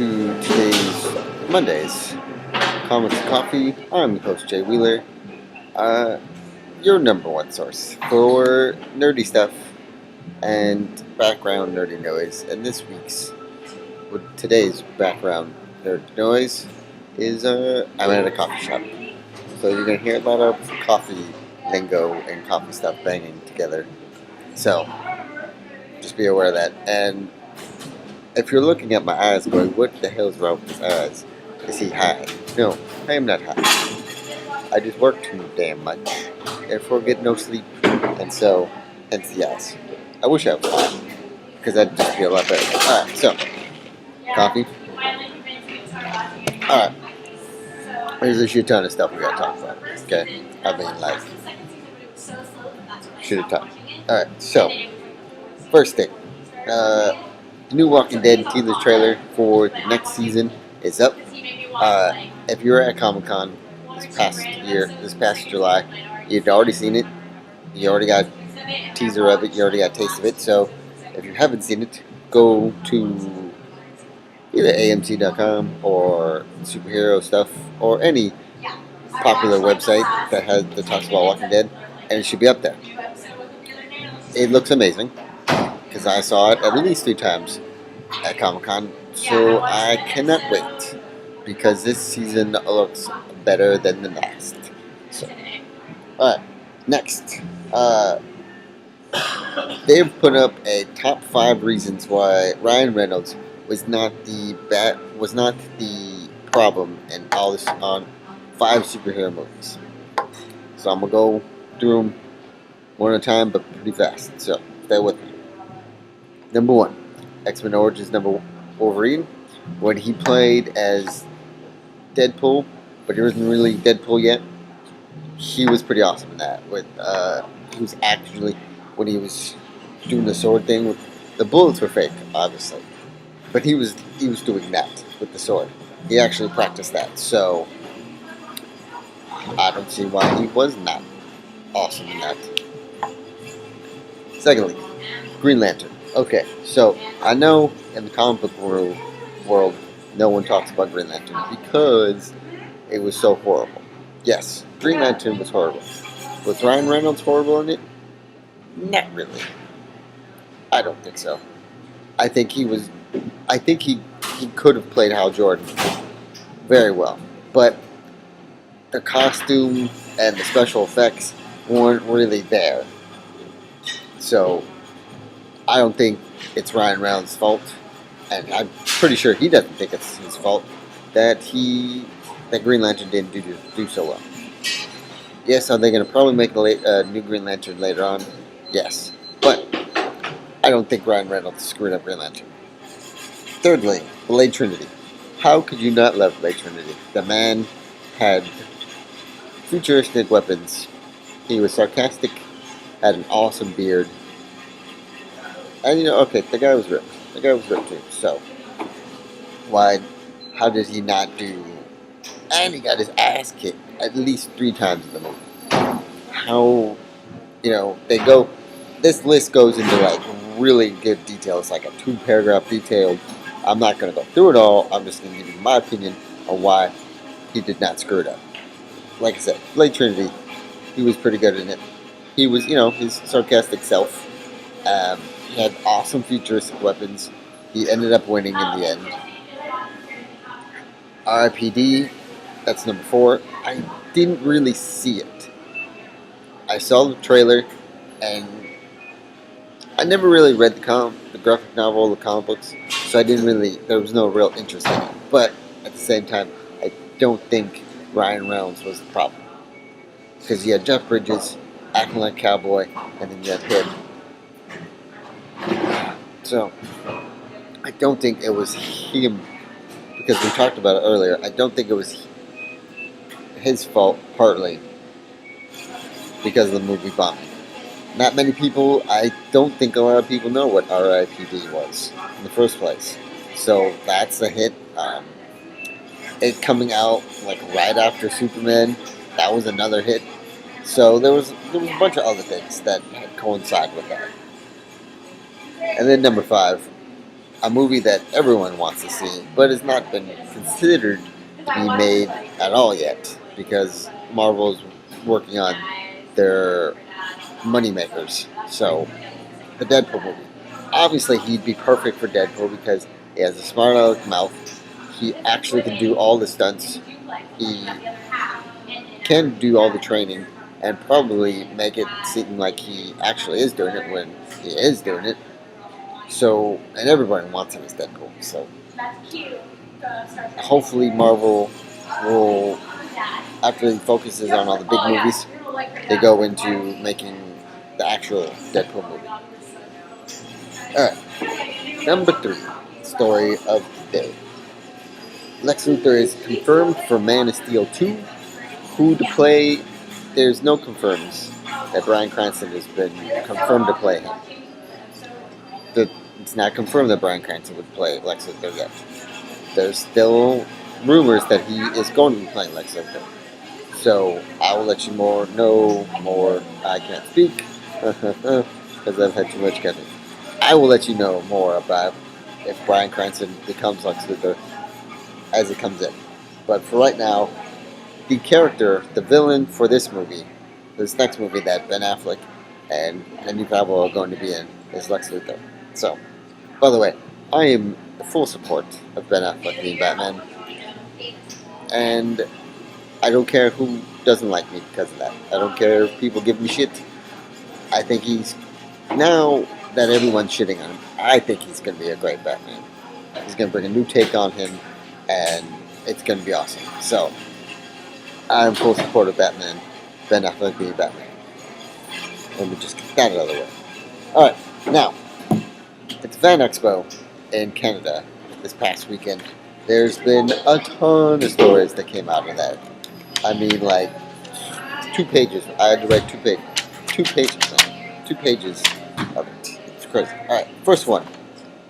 to today's Monday's Comics and Coffee. I'm your host, Jay Wheeler. Your number one source for nerdy stuff and background nerdy noise. And today's background nerdy noise is I'm at a coffee shop. So you're going to hear a lot of coffee lingo and coffee stuff banging together. So just be aware of that. And if you're looking at my eyes going, what the hell's wrong with his eyes? Is he high? No, I am not high. I just work too damn much. Therefore get no sleep. And so, hence the eyes. I wish I was high. Because that'd just be a lot better. Alright, so, coffee. Alright. There's a shit ton of stuff we gotta talk about. Okay? I mean, like, should have talked. Alright, so, first thing. The new Walking Dead teaser trailer for the next season is up. If you were at Comic-Con this past July, you'd already seen it. You already got a teaser of it. You already got a taste of it. So, if you haven't seen it, go to either AMC.com or superhero stuff or any popular website that talks about Walking Dead, and it should be up there. It looks amazing because I saw it at least 3 times at Comic-Con, so I cannot wait because this season looks better than the last. So, alright, next. They've put up a top 5 reasons why Ryan Reynolds was not the problem in all this on 5 superhero movies. So I'm gonna go through them one at a time, but pretty fast. So stay with me. Number 1, X-Men Origins Wolverine, when he played as Deadpool, but he wasn't really Deadpool yet. He was pretty awesome in that. He was actually, when he was doing the sword thing, the bullets were fake, obviously, but he was doing that with the sword. He actually practiced that, so I don't see why he was not awesome in that. Secondly, Green Lantern. Okay, so I know in the comic book world, no one talks about Green Lantern because it was so horrible. Yes, Green Lantern was horrible. Was Ryan Reynolds horrible in it? Not really. I don't think so. I think he could have played Hal Jordan very well, but the costume and the special effects weren't really there. So I don't think it's Ryan Reynolds' fault, and I'm pretty sure he doesn't think it's his fault that Green Lantern didn't do so well. Yes, are they going to probably make a new Green Lantern later on? Yes, but I don't think Ryan Reynolds screwed up Green Lantern. Thirdly, Blade Trinity. How could you not love Blade Trinity? The man had futuristic weapons. He was sarcastic, had an awesome beard. And the guy was ripped. The guy was ripped too. So, how did he not do? And he got his ass kicked at least 3 times in the movie. How, this list goes into like really good detail. It's like a 2-paragraph detail. I'm not going to go through it all. I'm just going to give you my opinion on why he did not screw it up. Like I said, Blade Trinity, he was pretty good in it. He was, his sarcastic self. He had awesome futuristic weapons. He ended up winning in the end. R.I.P.D., that's number 4. I didn't really see it. I saw the trailer, and I never really read the graphic novel, the comic books, so there was no real interest in it. But at the same time, I don't think Ryan Reynolds was the problem. Because you had Jeff Bridges acting like a cowboy, and then you had him. So, I don't think it was him, because we talked about it earlier, I don't think it was his fault, partly, because of the movie bombing. Not many people, I don't think a lot of people know what R.I.P.D. was in the first place. So, that's a hit. It coming out, like, right after Superman, that was another hit. So, there was a bunch of other things that coincide with that. And then number 5, a movie that everyone wants to see, but has not been considered to be made at all yet because Marvel's working on their moneymakers. So, the Deadpool movie. Obviously, he'd be perfect for Deadpool because he has a smart aleck mouth. He actually can do all the stunts. He can do all the training and probably make it seem like he actually is doing it when he is doing it. So, and everybody wants him as Deadpool. So, hopefully, Marvel will, after he focuses on all the big movies, they go into making the actual Deadpool movie. Alright, number 3, story of the day. Lex Luthor is confirmed for Man of Steel 2. Who to play? There's no confirms that Bryan Cranston has been confirmed to play him. It's not confirmed that Bryan Cranston would play Lex Luthor yet. There's still rumors that he is going to be playing Lex Luthor. So I will let you know more. I can't speak because I've had too much caffeine. I will let you know more about if Bryan Cranston becomes Lex Luthor as it comes in. But for right now, the character, the villain for this movie, this next movie that Ben Affleck and Henry Cavill are going to be in, is Lex Luthor. So, by the way, I am in full support of Ben Affleck being Batman, and I don't care who doesn't like me because of that. I don't care if people give me shit. I think now that everyone's shitting on him, I think he's going to be a great Batman. He's going to bring a new take on him, and it's going to be awesome. So, I'm full support of Batman, Ben Affleck being Batman. Let me just get that out of the way. Alright, now, it's Fan Expo in Canada this past weekend. There's been a ton of stories that came out of that. I mean, like, 2 pages. I had to write 2 pages. 2 pages, man. 2 pages of it. It's crazy. Alright, first one.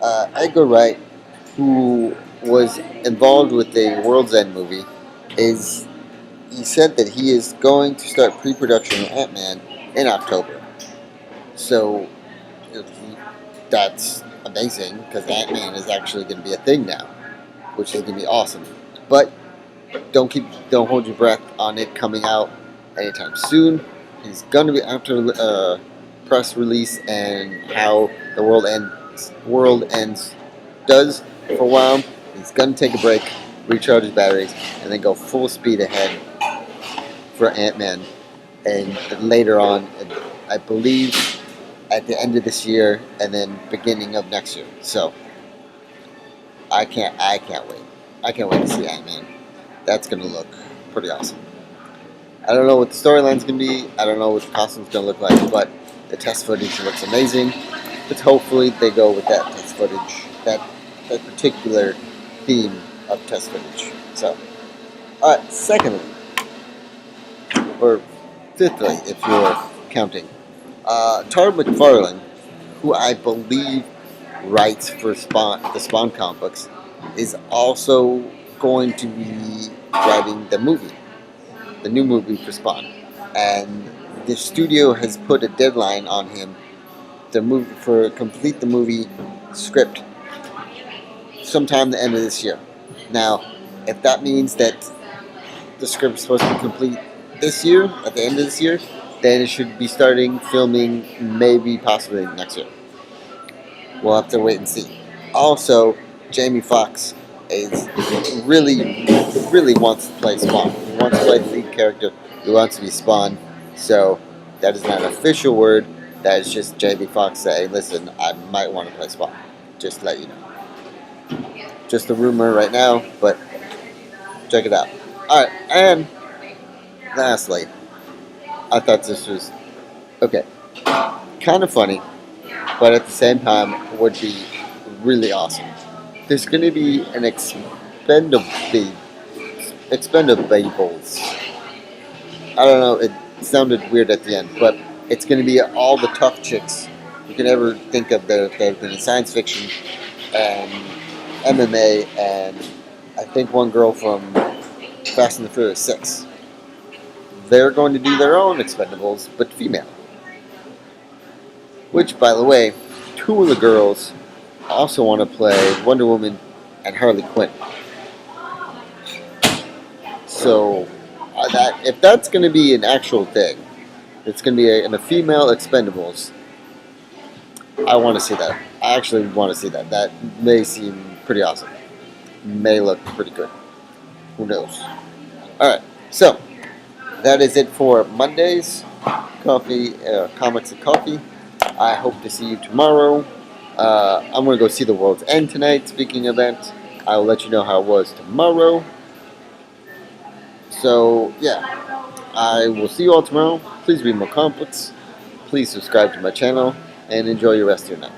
Edgar Wright, who was involved with the World's End movie, he said that he is going to start pre-production of AntMan in October. So, that's amazing, because AntMan is actually going to be a thing now, which is going to be awesome. But don't hold your breath on it coming out anytime soon. He's going to be after press release and how the world ends does for a while. He's going to take a break, recharge his batteries, and then go full speed ahead for AntMan. And later on, I believe at the end of this year and then beginning of next year. So I can't wait. I can't wait to see AntMan. That's going to look pretty awesome. I don't know what the storyline's going to be. I don't know what the costume's going to look like, but the test footage looks amazing. But hopefully they go with that test footage, that particular theme of test footage. So, alright, secondly, or fifthly, if you're counting, Todd McFarlane, who I believe writes for the Spawn comic books, is also going to be writing the new movie for Spawn. And the studio has put a deadline on him to complete the movie script sometime the end of this year. Now, if that means that the script is supposed to be complete this year, at the end of this year, then it should be starting filming maybe possibly next year. We'll have to wait and see. Also, Jamie Foxx really wants to play Spawn. He wants to play the lead character. He wants to be Spawn. So that is not an official word. That is just Jamie Foxx saying, listen, I might want to play Spawn. Just to let you know. Just a rumor right now, but check it out. Alright, and lastly, I thought this was, okay, kind of funny, but at the same time would be really awesome. There's going to be an Expendables. I don't know, it sounded weird at the end, but it's going to be all the tough chicks you can ever think of that have been in science fiction and MMA, and I think one girl from Fast and the Furious 6. They're going to do their own Expendables, but female. Which, by the way, 2 of the girls I also want to play Wonder Woman and Harley Quinn. So that if that's going to be an actual thing, it's going to be in a female Expendables. I want to see that. I actually want to see that. That may seem pretty awesome. May look pretty good. Who knows? Alright, so that is it for Monday's Comics and Coffee. I hope to see you tomorrow. I'm going to go see The World's End tonight, speaking of that. I will let you know how it was tomorrow. So, yeah, I will see you all tomorrow. Please read more comic books. Please subscribe to my channel, and enjoy your rest of your night.